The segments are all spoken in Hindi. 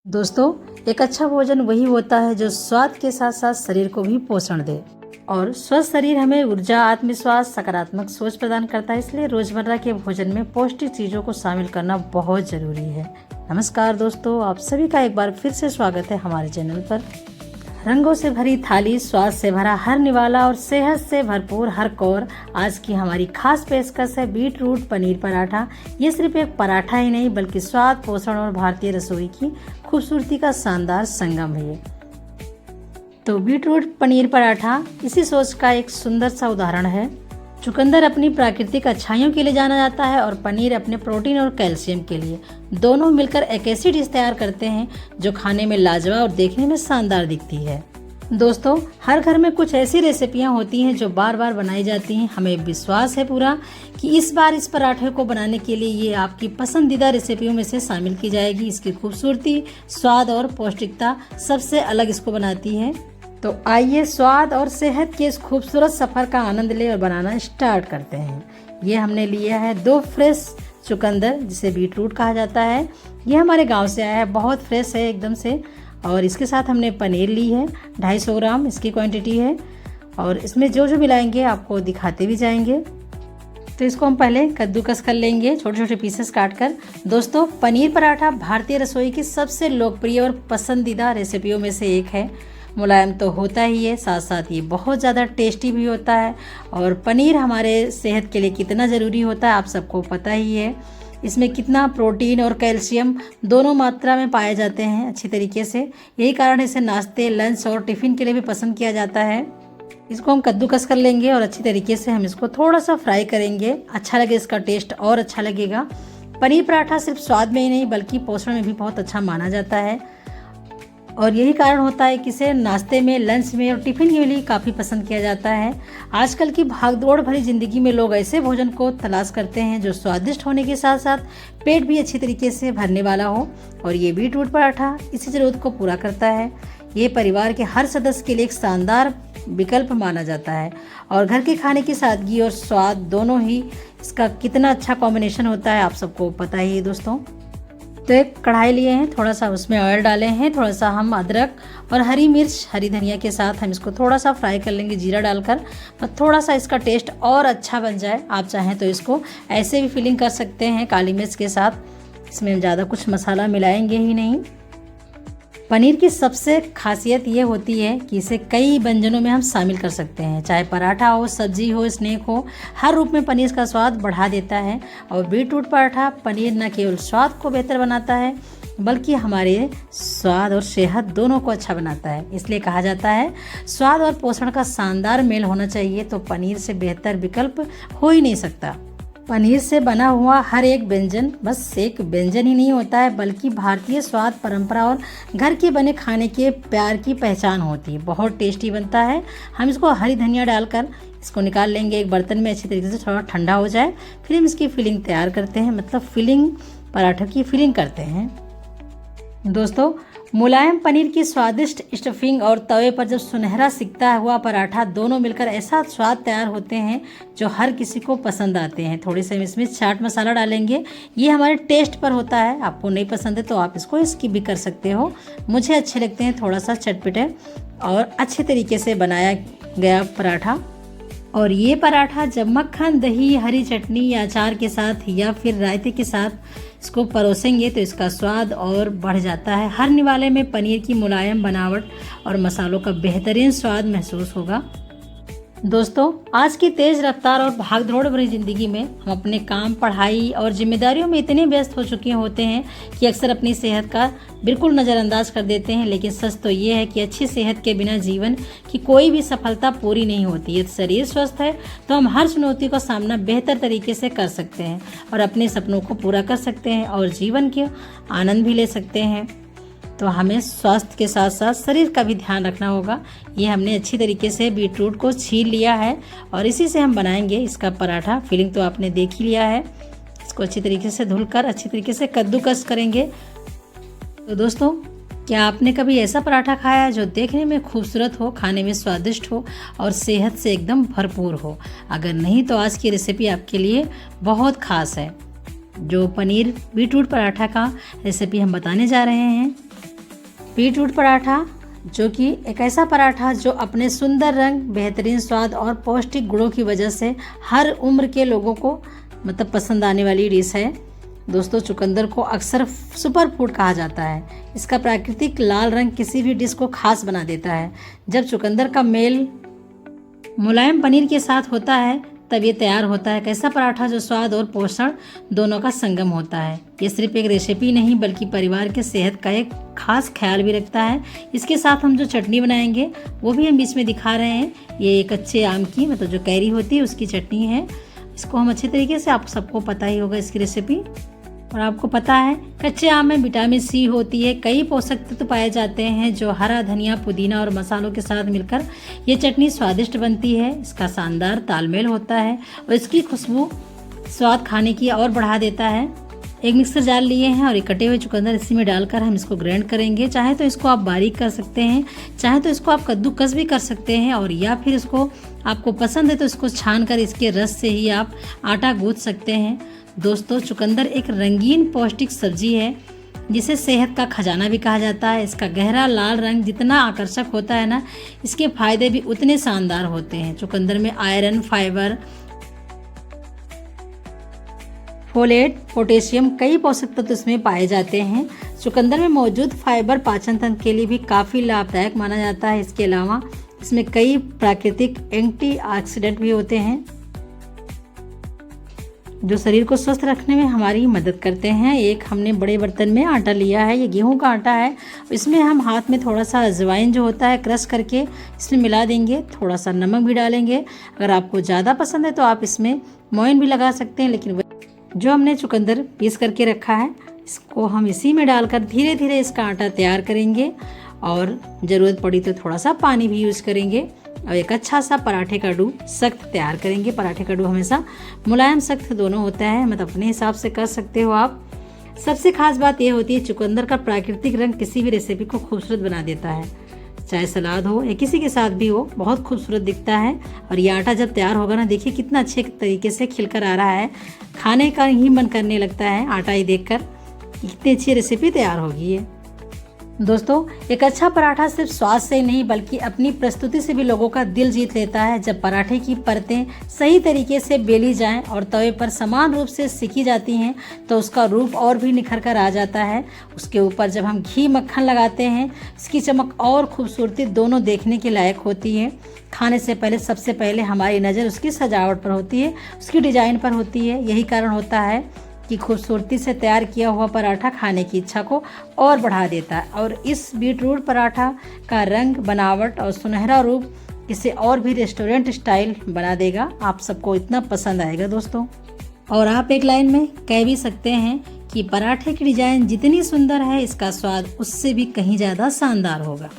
दोस्तों, एक अच्छा भोजन वही होता है जो स्वाद के साथ साथ शरीर को भी पोषण दे। और स्वस्थ शरीर हमें ऊर्जा, आत्मविश्वास, सकारात्मक सोच प्रदान करता है। इसलिए रोजमर्रा के भोजन में पौष्टिक चीजों को शामिल करना बहुत जरूरी है। नमस्कार दोस्तों, आप सभी का एक बार फिर से स्वागत है हमारे चैनल पर। रंगों से भरी थाली, स्वाद से भरा हर निवाला और सेहत से भरपूर हर कौर। आज की हमारी खास पेशकश है बीट रूट पनीर पराठा। ये सिर्फ एक पराठा ही नहीं बल्कि स्वाद, पोषण और भारतीय रसोई की खूबसूरती का शानदार संगम है। तो बीट रूट पनीर पराठा इसी सोच का एक सुंदर सा उदाहरण है। चुकंदर अपनी प्राकृतिक अच्छाइयों के लिए जाना जाता है और पनीर अपने प्रोटीन और कैल्शियम के लिए। दोनों मिलकर एक ऐसी डिश तैयार करते हैं जो खाने में लाजवाब और देखने में शानदार दिखती है। दोस्तों, हर घर में कुछ ऐसी रेसिपियां होती हैं जो बार बार बनाई जाती हैं। हमें विश्वास है पूरा कि इस बार इस पराठे को बनाने के लिए ये आपकी पसंदीदा रेसिपियों में से शामिल की जाएगी। इसकी खूबसूरती, स्वाद और पौष्टिकता सबसे अलग इसको बनाती है। तो आइए स्वाद और सेहत के इस खूबसूरत सफ़र का आनंद ले और बनाना स्टार्ट करते हैं। ये हमने लिया है 2 फ्रेश चुकंदर, जिसे बीट रूट कहा जाता है। ये हमारे गांव से आया है, बहुत फ्रेश है एकदम से। और इसके साथ हमने पनीर ली है, 250 ग्राम इसकी क्वांटिटी है। और इसमें जो जो मिलाएंगे आपको दिखाते भी जाएंगे। तो इसको हम पहले कद्दूकस कर लेंगे, छोटे छोटे पीसेस काट कर। दोस्तों, पनीर पराठा भारतीय रसोई की सबसे लोकप्रिय और पसंदीदा रेसिपियों में से एक है। मुलायम तो होता ही है, साथ साथ ये बहुत ज़्यादा टेस्टी भी होता है। और पनीर हमारे सेहत के लिए कितना ज़रूरी होता है आप सबको पता ही है। इसमें कितना प्रोटीन और कैल्शियम दोनों मात्रा में पाए जाते हैं अच्छी तरीके से। यही कारण इसे नाश्ते, लंच और टिफ़िन के लिए भी पसंद किया जाता है। इसको हम कद्दूकस कर लेंगे और अच्छी तरीके से हम इसको थोड़ा सा फ्राई करेंगे। अच्छा लगे, इसका टेस्ट और अच्छा लगेगा। पनीर पराठा सिर्फ स्वाद में ही नहीं बल्कि पोषण में भी बहुत अच्छा माना जाता है। और यही कारण होता है कि इसे नाश्ते में, लंच में और टिफ़िन के लिए काफ़ी पसंद किया जाता है। आजकल की भागदौड़ भरी ज़िंदगी में लोग ऐसे भोजन को तलाश करते हैं जो स्वादिष्ट होने के साथ साथ पेट भी अच्छी तरीके से भरने वाला हो। और ये बीट रूट पराठा इसी ज़रूरत को पूरा करता है। ये परिवार के हर सदस्य के लिए एक शानदार विकल्प माना जाता है। और घर के खाने की सादगी और स्वाद दोनों ही इसका कितना अच्छा कॉम्बिनेशन होता है आप सबको पता ही है दोस्तों। तो एक कढ़ाई लिए हैं, थोड़ा सा उसमें ऑयल डाले हैं, थोड़ा सा हम अदरक और हरी मिर्च, हरी धनिया के साथ हम इसको थोड़ा सा फ्राई कर लेंगे जीरा डालकर। और थोड़ा सा इसका टेस्ट और अच्छा बन जाए, आप चाहें तो इसको ऐसे भी फिलिंग कर सकते हैं काली मिर्च के साथ। इसमें ज़्यादा कुछ मसाला मिलाएंगे ही नहीं। पनीर की सबसे खासियत ये होती है कि इसे कई व्यंजनों में हम शामिल कर सकते हैं, चाहे पराठा हो, सब्जी हो, स्नैक हो। हर रूप में पनीर का स्वाद बढ़ा देता है। और बीट रूट पराठा पनीर न केवल स्वाद को बेहतर बनाता है बल्कि हमारे स्वाद और सेहत दोनों को अच्छा बनाता है। इसलिए कहा जाता है स्वाद और पोषण का शानदार मेल होना चाहिए, तो पनीर से बेहतर विकल्प हो ही नहीं सकता। पनीर से बना हुआ हर एक व्यंजन बस एक व्यंजन ही नहीं होता है बल्कि भारतीय स्वाद, परंपरा और घर के बने खाने के प्यार की पहचान होती है। बहुत टेस्टी बनता है। हम इसको हरी धनिया डालकर इसको निकाल लेंगे एक बर्तन में, अच्छी तरीके से थोड़ा ठंडा हो जाए। फिर हम इसकी फिलिंग तैयार करते हैं, मतलब फिलिंग, पराठा की फिलिंग करते हैं। दोस्तों, मुलायम पनीर की स्वादिष्ट स्टफिंग और तवे पर जब सुनहरा सिकता हुआ पराठा दोनों मिलकर ऐसा स्वाद तैयार होते हैं जो हर किसी को पसंद आते हैं। थोड़ी से हम इसमें चाट मसाला डालेंगे, ये हमारे टेस्ट पर होता है। आपको नहीं पसंद है तो आप इसको स्किप भी कर सकते हो। मुझे अच्छे लगते हैं थोड़ा सा चटपटे और अच्छे तरीके से बनाया गया पराठा। और ये पराठा जब मक्खन, दही, हरी चटनी या अचार के साथ या फिर रायते के साथ इसको परोसेंगे तो इसका स्वाद और बढ़ जाता है। हर निवाले में पनीर की मुलायम बनावट और मसालों का बेहतरीन स्वाद महसूस होगा। दोस्तों, आज की तेज रफ्तार और भागदौड़ भरी जिंदगी में हम अपने काम, पढ़ाई और जिम्मेदारियों में इतने व्यस्त हो चुके होते हैं कि अक्सर अपनी सेहत का बिल्कुल नज़रअंदाज कर देते हैं। लेकिन सच तो ये है कि अच्छी सेहत के बिना जीवन की कोई भी सफलता पूरी नहीं होती। यदि शरीर स्वस्थ है तो हम हर चुनौती का सामना बेहतर तरीके से कर सकते हैं और अपने सपनों को पूरा कर सकते हैं और जीवन के आनंद भी ले सकते हैं। तो हमें स्वास्थ्य के साथ साथ शरीर का भी ध्यान रखना होगा। ये हमने अच्छी तरीके से बीट रूट को छील लिया है और इसी से हम बनाएंगे इसका पराठा। फिलिंग तो आपने देख ही लिया है। इसको अच्छी तरीके से धुलकर अच्छी तरीके से कद्दूकस करेंगे। तो दोस्तों, क्या आपने कभी ऐसा पराठा खाया है जो देखने में खूबसूरत हो, खाने में स्वादिष्ट हो और सेहत से एकदम भरपूर हो? अगर नहीं तो आज की रेसिपी आपके लिए बहुत खास है। जो पनीर बीट रूट पराठा का रेसिपी हम बताने जा रहे हैं बीटरूट पराठा जो कि एक ऐसा पराठा जो अपने सुंदर रंग, बेहतरीन स्वाद और पौष्टिक गुणों की वजह से हर उम्र के लोगों को पसंद आने वाली डिश है। दोस्तों, चुकंदर को अक्सर सुपर फूड कहा जाता है। इसका प्राकृतिक लाल रंग किसी भी डिश को खास बना देता है। जब चुकंदर का मेल मुलायम पनीर के साथ होता है तब ये तैयार होता है एक ऐसा पराठा जो स्वाद और पोषण दोनों का संगम होता है। ये सिर्फ एक रेसिपी नहीं बल्कि परिवार के सेहत का एक खास ख्याल भी रखता है। इसके साथ हम जो चटनी बनाएंगे वो भी हम बीच में दिखा रहे हैं। ये कच्चे आम की जो कैरी होती है उसकी चटनी है। इसको हम अच्छे तरीके से, आप सबको पता ही होगा इसकी रेसिपी। और आपको पता है कच्चे आम में विटामिन सी होती है, कई पोषक तत्व पाए जाते हैं जो हरा धनिया, पुदीना और मसालों के साथ मिलकर ये चटनी स्वादिष्ट बनती है। इसका शानदार तालमेल होता है और इसकी खुशबू स्वाद खाने की और बढ़ा देता है। एक मिक्सर जार लिए हैं और कटे हुए चुकंदर इसी में डालकर हम इसको ग्राइंड करेंगे। चाहे तो इसको आप बारीक कर सकते हैं, चाहे तो इसको आप कद्दूकस भी कर सकते हैं, और या फिर इसको आपको पसंद है तो इसको छान कर इसके रस से ही आप आटा गूंथ सकते हैं। दोस्तों, चुकंदर एक रंगीन पौष्टिक सब्जी है जिसे सेहत का खजाना भी कहा जाता है। इसका गहरा लाल रंग जितना आकर्षक होता है ना, इसके फायदे भी उतने शानदार होते हैं। चुकंदर में आयरन, फाइबर, फोलेट, पोटेशियम, कई पोषक तत्व इसमें पाए जाते हैं। चुकंदर में मौजूद फाइबर पाचन तंत्र के लिए भी काफ़ी लाभदायक माना जाता है। इसके अलावा इसमें कई प्राकृतिक एंटीऑक्सीडेंट भी होते हैं जो शरीर को स्वस्थ रखने में हमारी मदद करते हैं। एक हमने बड़े बर्तन में आटा लिया है, ये गेहूं का आटा है। इसमें हम हाथ में थोड़ा सा अजवाइन जो होता है क्रश करके इसमें मिला देंगे, थोड़ा सा नमक भी डालेंगे। अगर आपको ज़्यादा पसंद है तो आप इसमें मोइन भी लगा सकते हैं, लेकिन जो हमने चुकंदर पीस करके रखा है इसको हम इसी में डालकर धीरे धीरे इसका आटा तैयार करेंगे, और ज़रूरत पड़ी तो थोड़ा सा पानी भी यूज़ करेंगे और एक अच्छा सा पराठे का डो सख्त तैयार करेंगे। पराठे का डो हमेशा मुलायम सख्त दोनों होता है, अपने हिसाब से कर सकते हो आप। सबसे खास बात यह होती है चुकंदर का प्राकृतिक रंग किसी भी रेसिपी को खूबसूरत बना देता है, चाहे सलाद हो या किसी के साथ भी हो, बहुत खूबसूरत दिखता है। और ये आटा जब तैयार होगा ना, देखिए कितना अच्छे तरीके से खिलकर आ रहा है, खाने का ही मन करने लगता है आटा ही देखकर। कितनी अच्छी रेसिपी तैयार होगी ये। दोस्तों, एक अच्छा पराठा सिर्फ स्वाद से ही नहीं बल्कि अपनी प्रस्तुति से भी लोगों का दिल जीत लेता है। जब पराठे की परतें सही तरीके से बेली जाएं और तवे पर समान रूप से सिकी जाती हैं तो उसका रूप और भी निखर कर आ जाता है। उसके ऊपर जब हम घी मक्खन लगाते हैं, इसकी चमक और खूबसूरती दोनों देखने के लायक होती है। खाने से पहले सबसे पहले हमारी नज़र उसकी सजावट पर होती है, उसकी डिजाइन पर होती है। यही कारण होता है कि खूबसूरती से तैयार किया हुआ पराठा खाने की इच्छा को और बढ़ा देता है। और इस बीटरूट पराठा का रंग, बनावट और सुनहरा रूप इसे और भी रेस्टोरेंट स्टाइल बना देगा। आप सबको इतना पसंद आएगा दोस्तों। और आप एक लाइन में कह भी सकते हैं कि पराठे की डिजाइन जितनी सुंदर है इसका स्वाद उससे भी कहीं ज़्यादा शानदार होगा।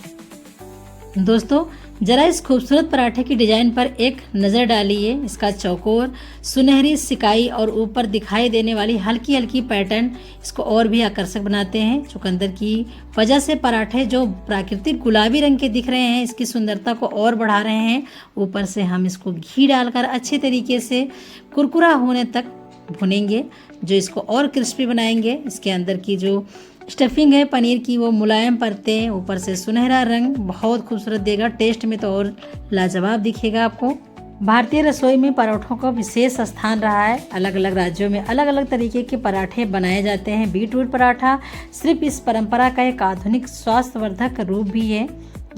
दोस्तों, जरा इस खूबसूरत पराठे की डिजाइन पर एक नज़र डालिए। इसका चौकोर, सुनहरी सिकाई और ऊपर दिखाई देने वाली हल्की हल्की पैटर्न इसको और भी आकर्षक बनाते हैं। चुकंदर की वजह से पराठे जो प्राकृतिक गुलाबी रंग के दिख रहे हैं इसकी सुंदरता को और बढ़ा रहे हैं। ऊपर से हम इसको घी डालकर अच्छे तरीके से कुरकुरा होने तक भुनेंगे जो इसको और क्रिस्पी बनाएंगे। इसके अंदर की जो स्टफिंग है पनीर की वो मुलायम परतें, ऊपर से सुनहरा रंग बहुत खूबसूरत देगा। टेस्ट में तो और लाजवाब दिखेगा आपको। भारतीय रसोई में पराठों का विशेष स्थान रहा है। अलग अलग राज्यों में अलग अलग तरीके के पराठे बनाए जाते हैं। बीटरूट पराठा सिर्फ इस परंपरा का एक आधुनिक स्वास्थ्यवर्धक रूप भी है।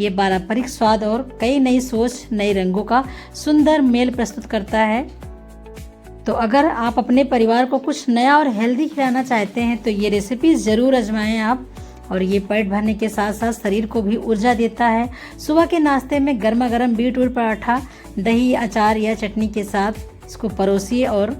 ये पारंपरिक स्वाद और कई नई सोच, नए रंगों का सुंदर मेल प्रस्तुत करता है। तो अगर आप अपने परिवार को कुछ नया और हेल्दी खिलाना चाहते हैं तो ये रेसिपी ज़रूर आजमाएं आप। और ये पेट भरने के साथ साथ शरीर को भी ऊर्जा देता है। सुबह के नाश्ते में गर्मा गर्म बीटरूट पराठा दही, अचार या चटनी के साथ इसको परोसिए और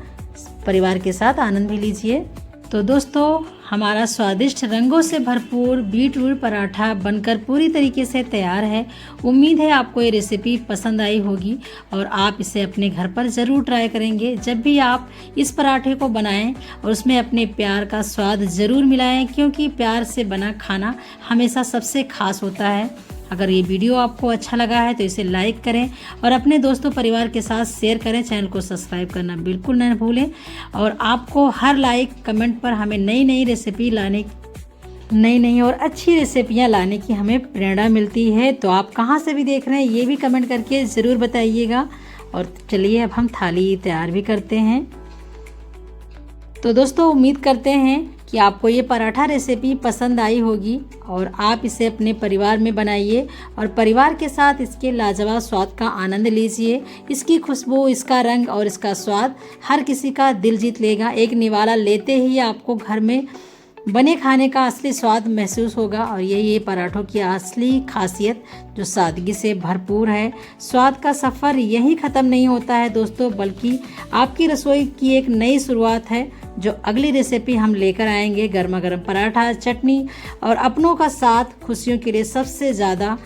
परिवार के साथ आनंद भी लीजिए। तो दोस्तों, हमारा स्वादिष्ट रंगों से भरपूर बीटरूट पराठा बनकर पूरी तरीके से तैयार है। उम्मीद है आपको ये रेसिपी पसंद आई होगी और आप इसे अपने घर पर ज़रूर ट्राई करेंगे। जब भी आप इस पराठे को बनाएं और उसमें अपने प्यार का स्वाद ज़रूर मिलाएं, क्योंकि प्यार से बना खाना हमेशा सबसे खास होता है। अगर ये वीडियो आपको अच्छा लगा है तो इसे लाइक करें और अपने दोस्तों परिवार के साथ शेयर करें। चैनल को सब्सक्राइब करना बिल्कुल न भूलें। और आपको हर लाइक कमेंट पर हमें नई नई रेसिपी लाने नई नई और अच्छी रेसिपियाँ लाने की हमें प्रेरणा मिलती है। तो आप कहाँ से भी देख रहे हैं ये भी कमेंट करके ज़रूर बताइएगा। और चलिए अब हम थाली तैयार भी करते हैं। तो दोस्तों उम्मीद करते हैं कि आपको ये पराठा रेसिपी पसंद आई होगी और आप इसे अपने परिवार में बनाइए और परिवार के साथ इसके लाजवाब स्वाद का आनंद लीजिए। इसकी खुशबू, इसका रंग और इसका स्वाद हर किसी का दिल जीत लेगा। एक निवाला लेते ही आपको घर में बने खाने का असली स्वाद महसूस होगा। और ये पराठों की असली खासियत जो सादगी से भरपूर है। स्वाद का सफ़र यहीं ख़त्म नहीं होता है दोस्तों, बल्कि आपकी रसोई की एक नई शुरुआत है। जो अगली रेसिपी हम लेकर आएंगे, गर्मा गर्म पराठा, चटनी और अपनों का साथ खुशियों के लिए सबसे ज़्यादा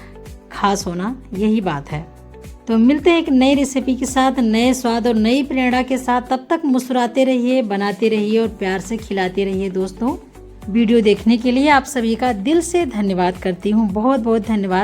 खास होना यही बात है। तो मिलते हैं एक नई रेसिपी के साथ, नए स्वाद और नई प्रेरणा के साथ। तब तक मुस्कुराते रहिए, बनाते रहिए और प्यार से खिलाते रहिए दोस्तों। वीडियो देखने के लिए आप सभी का दिल से धन्यवाद करती हूँ। बहुत बहुत धन्यवाद।